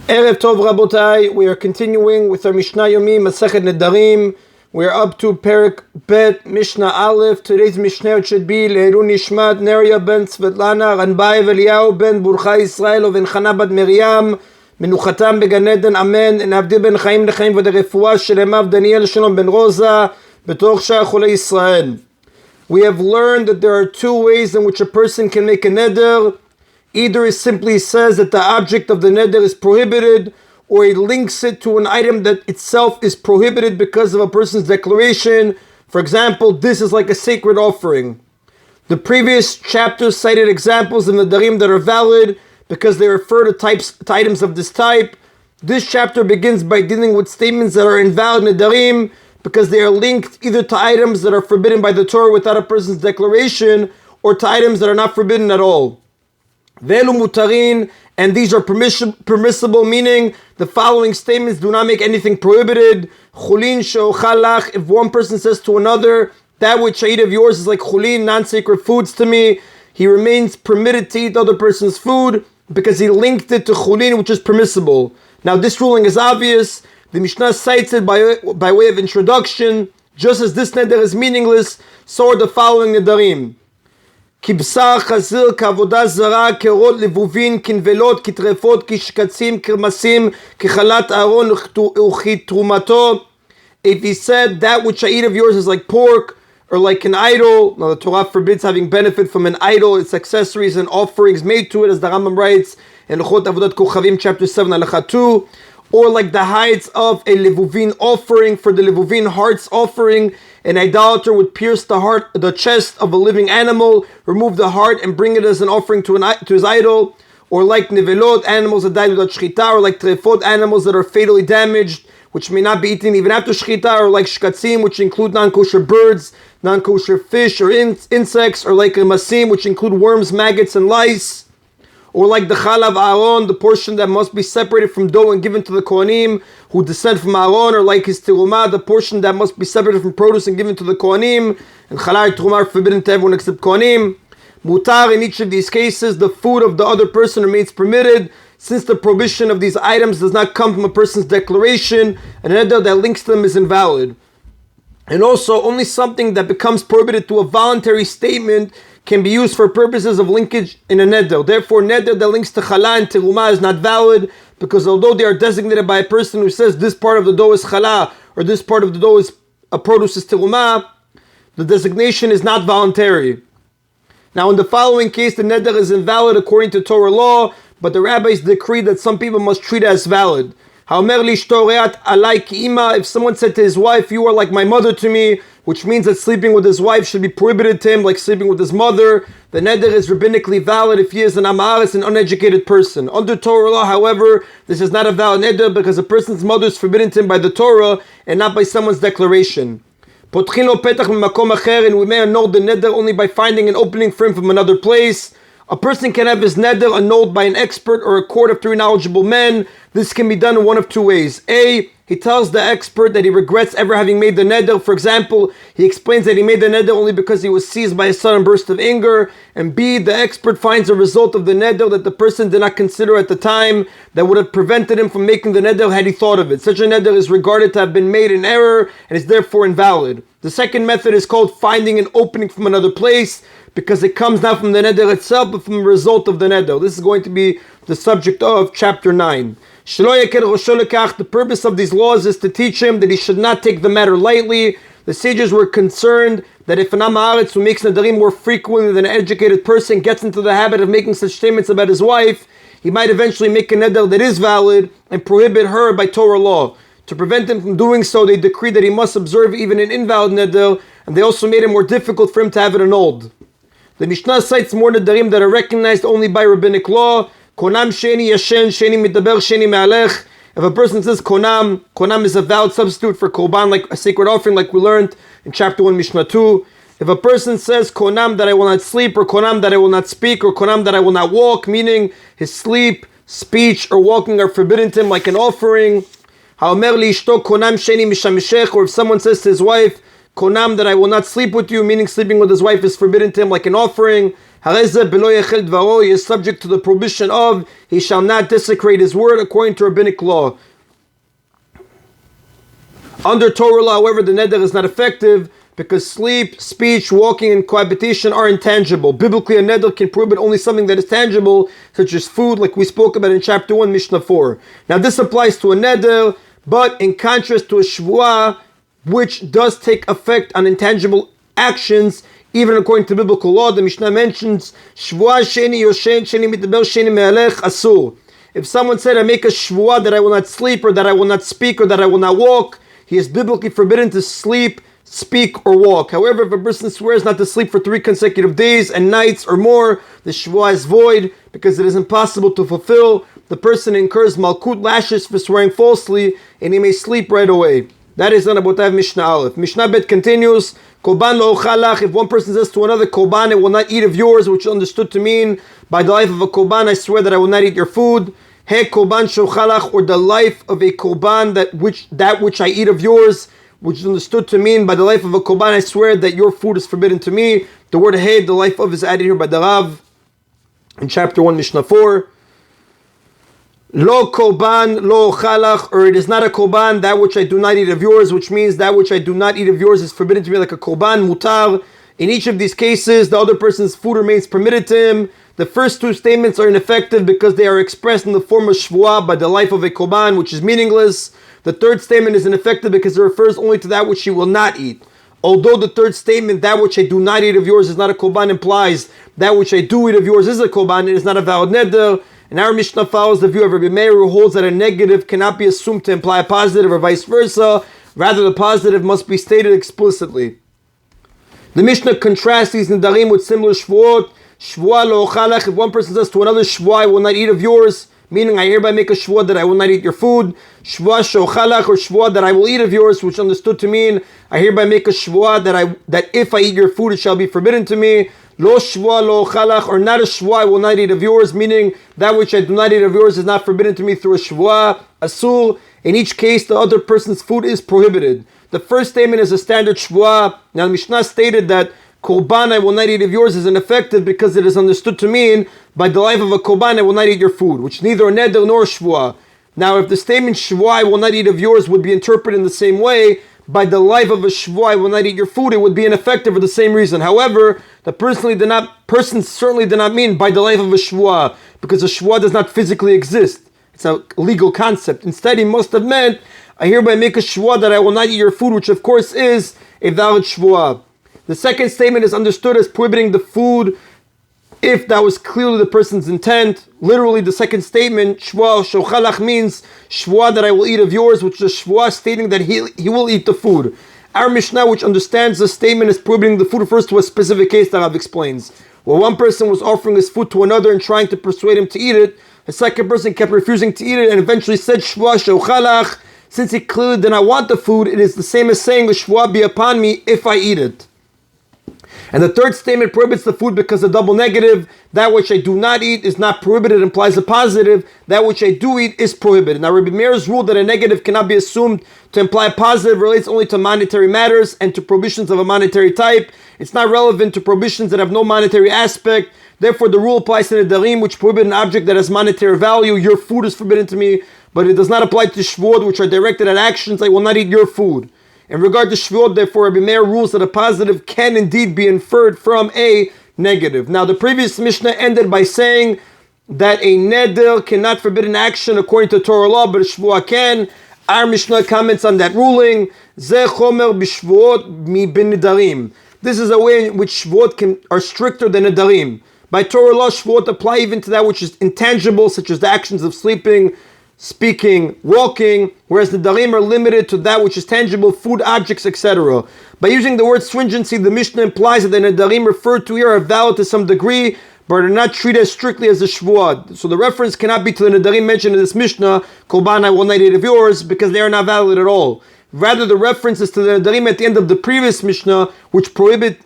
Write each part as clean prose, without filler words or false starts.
Erev Tov Rabotai, we are continuing with our Mishna Yomi, Masechet Nedarim. We are up to Perik Bet, Mishnah Aleph. Today's Mishnah should be Leiru Nishmat, Neria ben Svetlana, Ranbai Eliyahu ben Burcha Israel, ben Chana bat Miriam, Menuchatam began Eden, Amen, and Avdi ben Chaim Nechaim v'derefua Shelemav Daniel Shalom ben Rosa, Betoch Shah Chulei Israel. We have learned that there are two ways in which a person can make a neder. Either he simply says that the object of the neder is prohibited, or he links it to an item that itself is prohibited because of a person's declaration. For example, this is like a sacred offering. The previous chapter cited examples in the Nedarim that are valid because they refer to items of this type. This chapter begins by dealing with statements that are invalid Nedarim because they are linked either to items that are forbidden by the Torah without a person's declaration, or to items that are not forbidden at all. Velu mutarin, and these are permissible, meaning the following statements do not make anything prohibited. Chulin she'ochalach, if one person says to another, that which I eat of yours is like chulin, non-sacred foods to me, he remains permitted to eat other person's food because he linked it to chulin, which is permissible. Now this ruling is obvious. The Mishnah cites it by way of introduction. Just as this neder is meaningless, so are the following nedarim. כבשר, חזיר, כעבודה זרה, כרות, לבובין, כנבלות, כטרפות, כשקצים, כרמסים, כחלת אהרון וכתרומתו. If he said that which I eat of yours is like pork or like an idol, now the Torah forbids having benefit from an idol, its accessories and offerings made to it, as the Rambam writes in Luchot Avodat Kochavim chapter 7 Halacha 2, or like the hides of a levuvin offering. For the levuvin heart's offering, an idolater would pierce the chest of a living animal, remove the heart, and bring it as an offering to his idol. Or like nevelot, animals that died without shchita, or like trefot, animals that are fatally damaged, which may not be eaten even after shchita, or like shkatzim, which include non-kosher birds, non-kosher fish, or insects, or like masim, which include worms, maggots, and lice. Or like the chalav Aaron, the portion that must be separated from dough and given to the Kohanim who descend from Aaron, or like his tirumah, the portion that must be separated from produce and given to the Kohanim, and chalai tirumah are forbidden to everyone except Kohanim. Mutar, in each of these cases, the food of the other person remains permitted, since the prohibition of these items does not come from a person's declaration, and an neder that links to them is invalid. And also, only something that becomes prohibited through a voluntary statement can be used for purposes of linkage in a neder. Therefore, neder that links to challah and terumah is not valid, because although they are designated by a person who says this part of the dough is challah, or this part of the dough is a produce is terumah, the designation is not voluntary. Now, in the following case, the neder is invalid according to Torah law, but the rabbis decree that some people must treat it as valid. If someone said to his wife, "You are like my mother to me," which means that sleeping with his wife should be prohibited to him like sleeping with his mother, the neder is rabbinically valid if he is an amaris, an uneducated person. Under Torah law, however, this is not a valid neder because a person's mother is forbidden to him by the Torah and not by someone's declaration. And we may annul the neder only by finding an opening for him from another place. A person can have his neder annulled by an expert or a court of three knowledgeable men. This can be done in one of two ways. A, he tells the expert that he regrets ever having made the neder. For example, he explains that he made the neder only because he was seized by a sudden burst of anger. And B, the expert finds a result of the neder that the person did not consider at the time that would have prevented him from making the neder had he thought of it. Such a neder is regarded to have been made in error and is therefore invalid. The second method is called finding an opening from another place, because it comes not from the neder itself, but from the result of the neder. This is going to be the subject of chapter 9. The purpose of these laws is to teach him that he should not take the matter lightly. The sages were concerned that if an am haaretz who makes nedarim more frequently than an educated person gets into the habit of making such statements about his wife, he might eventually make a neder that is valid and prohibit her by Torah law. To prevent him from doing so, they decreed that he must observe even an invalid neder, and they also made it more difficult for him to have it annulled. The Mishnah cites more nedarim that are recognized only by rabbinic law. Konam sheni yashen, sheni midaber, sheni me'alech. If a person says konam is a valid substitute for korban, like a sacred offering, like we learned in chapter 1, Mishnah 2. If a person says konam that I will not sleep, or konam that I will not speak, or konam that I will not walk, meaning his sleep, speech, or walking are forbidden to him like an offering. Ha'omer li ishto konam sheni mishamishech, or if someone says to his wife, konam that I will not sleep with you, meaning sleeping with his wife is forbidden to him like an offering. Hareze belo yechel dvaro, he is subject to the prohibition of he shall not desecrate his word according to rabbinic law. Under Torah law, however, the neder is not effective because sleep, speech, walking, and cohabitation are intangible. Biblically, a neder can prohibit only something that is tangible, such as food, like we spoke about in chapter 1, Mishnah 4. Now, this applies to a neder, but in contrast to a shvuah, which does take effect on intangible actions, even according to biblical law. The Mishnah mentions, shvuah sheni yoshen sheni mitdaber sheni me'alech asur. If someone said, I make a shvuah that I will not sleep, or that I will not speak, or that I will not walk, he is biblically forbidden to sleep, speak, or walk. However, if a person swears not to sleep for 3 consecutive days and nights or more, the shvuah is void because it is impossible to fulfill. The person incurs malkut lashes for swearing falsely, and he may sleep right away. That is on Abotav Mishnah Aleph. Mishnah Bet continues, Korban lo ochalach, if one person says to another, Korban, I will not eat of yours, which is understood to mean, by the life of a Korban, I swear that I will not eat your food. He korban shochalach, or the life of a korban, that which I eat of yours, which is understood to mean by the life of a korban, I swear that your food is forbidden to me. The word hey, the life of, is added here by the Rav in chapter 1, Mishnah 4. Lo korban, lo chalach, or it is not a korban, that which I do not eat of yours, which means that which I do not eat of yours is forbidden to me, like a korban, mutar. In each of these cases, the other person's food remains permitted to him. The first 2 statements are ineffective because they are expressed in the form of shvuah by the life of a korban, which is meaningless. The third statement is ineffective because it refers only to that which he will not eat. Although the third statement, that which I do not eat of yours is not a korban, implies that which I do eat of yours is a korban, it is not a valid neder. And our Mishnah follows the view of Rabbi Meir, who holds that a negative cannot be assumed to imply a positive or vice versa. Rather, the positive must be stated explicitly. The Mishnah contrasts these nedarim with similar shvuot. Shvuah lo ochalach, if one person says to another, shvuah, I will not eat of yours, meaning I hereby make a shvuah that I will not eat your food. Shvuah shochalach, or shvuah that I will eat of yours, which understood to mean I hereby make a shvuah that if I eat your food, it shall be forbidden to me. Lo shvuah lo ochalach, or not a shvuah, I will not eat of yours, meaning that which I do not eat of yours is not forbidden to me through a shvuah, asur. In each case, the other person's food is prohibited. The first statement is a standard shvuah. Now, the Mishnah stated that korban, I will not eat of yours, is ineffective because it is understood to mean by the life of a korban, I will not eat your food, which neither a neder nor a shvuah. Now, if the statement shvuah, I will not eat of yours, would be interpreted in the same way, by the life of a shvuah, I will not eat your food, it would be ineffective for the same reason. However, the person certainly did not mean by the life of a shvuah, because a shvuah does not physically exist. It's a legal concept. Instead, he must have meant, I hereby make a shvuah that I will not eat your food, which of course is a valid shvuah. The second statement is understood as prohibiting the food if that was clearly the person's intent. Literally, the second statement, shvuah shochalach, means shvuah that I will eat of yours, which is a shvuah stating that he will eat the food. Our Mishnah, which understands the statement as prohibiting the food, refers to a specific case that Rav explains. Where one person was offering his food to another and trying to persuade him to eat it, the second person kept refusing to eat it and eventually said shvuah shochalach. Since he clearly did not want the food, it is the same as saying, the shvuah be upon me if I eat it. And the third statement prohibits the food because a double negative, that which I do not eat is not prohibited, implies a positive, that which I do eat is prohibited. Now, Rabbi Meir's rule that a negative cannot be assumed to imply a positive relates only to monetary matters and to prohibitions of a monetary type. It's not relevant to prohibitions that have no monetary aspect. Therefore, the rule applies to Nedarim, which prohibit an object that has monetary value. Your food is forbidden to me, but it does not apply to shvuot, which are directed at actions. I will not eat your food. In regard to shvuot, therefore, Rabbi Meir rules that a positive can indeed be inferred from a negative. Now, the previous Mishnah ended by saying that a neder cannot forbid an action according to Torah law, but a shvuah can. Our Mishnah comments on that ruling. Ze chomer b'shvuot mi b'nedarim. This is a way in which shvuot are stricter than nedarim. By Torah law, shvuot apply even to that which is intangible, such as the actions of sleeping, speaking, walking, whereas the nedarim are limited to that which is tangible, food, objects, etc. By using the word stringency, the Mishnah implies that the nedarim referred to here are valid to some degree, but are not treated as strictly as the shvuah. So the reference cannot be to the nedarim mentioned in this Mishnah, korban I will not eat of yours, because they are not valid at all. Rather, the reference is to the nedarim at the end of the previous Mishnah, which prohibit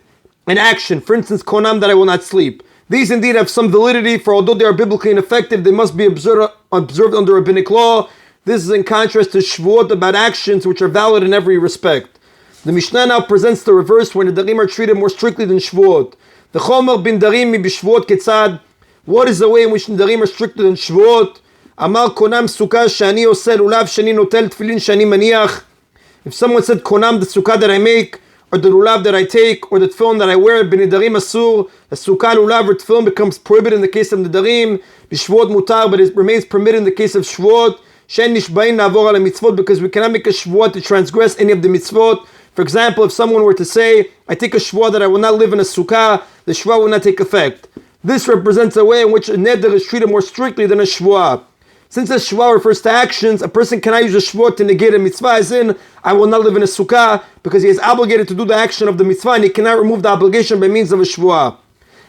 an action. For instance, konam, that I will not sleep. These indeed have some validity, for although they are biblically ineffective, they must be observed under rabbinic law. This is in contrast to shvuot about actions which are valid in every respect. The Mishnah now presents the reverse, where nedarim are treated more strictly than shvuot. V'chomer bin darim mi b'shvuot ketzad. What is the way in which Nedarim are stricter than Shvuot? Amar konam sukkah shani oseh lulav shani notel tefillin shani maniach. If someone said konam, the sukkah that I make, or the lulav that I take, or the tefillin that I wear, b'nedarim asur, the sukkah, lulav, or tefillin becomes prohibited in the case of Nedarim, b'shvuot mutar, but it remains permitted in the case of Shvuot. Shen nishbain navor ala mitzvot, because we cannot make a Shvuot to transgress any of the mitzvot. For example, if someone were to say, I take a Shvuah that I will not live in a sukkah, the Shvuah will not take effect. This represents a way in which a neder is treated more strictly than a shvuah. Since a shvuah refers to actions, a person cannot use a shvuah to negate a mitzvah, as in, I will not live in a sukkah, because he is obligated to do the action of the mitzvah, and he cannot remove the obligation by means of a shvuah.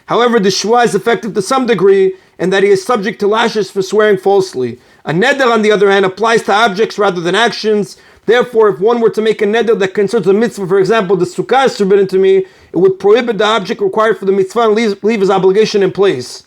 However, the shvuah is effective to some degree, and that he is subject to lashes for swearing falsely. A neder, on the other hand, applies to objects rather than actions. Therefore, if one were to make a neder that concerns a mitzvah, for example, the sukkah is forbidden to me, it would prohibit the object required for the mitzvah and leave his obligation in place.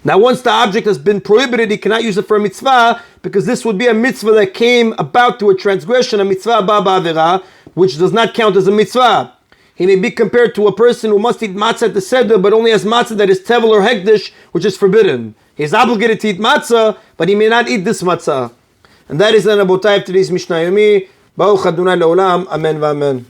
Now, once the object has been prohibited, he cannot use it for a mitzvah, because this would be a mitzvah that came about to a transgression, a mitzvah ba'avera, which does not count as a mitzvah. He may be compared to a person who must eat matzah at the Seder, but only has matzah that is tevel or hekdesh, which is forbidden. He is obligated to eat matzah, but he may not eat this matzah. And that is the Rabotai of today's Mishna Yomi. Baruch Adonai Leolam. Amen v'amen.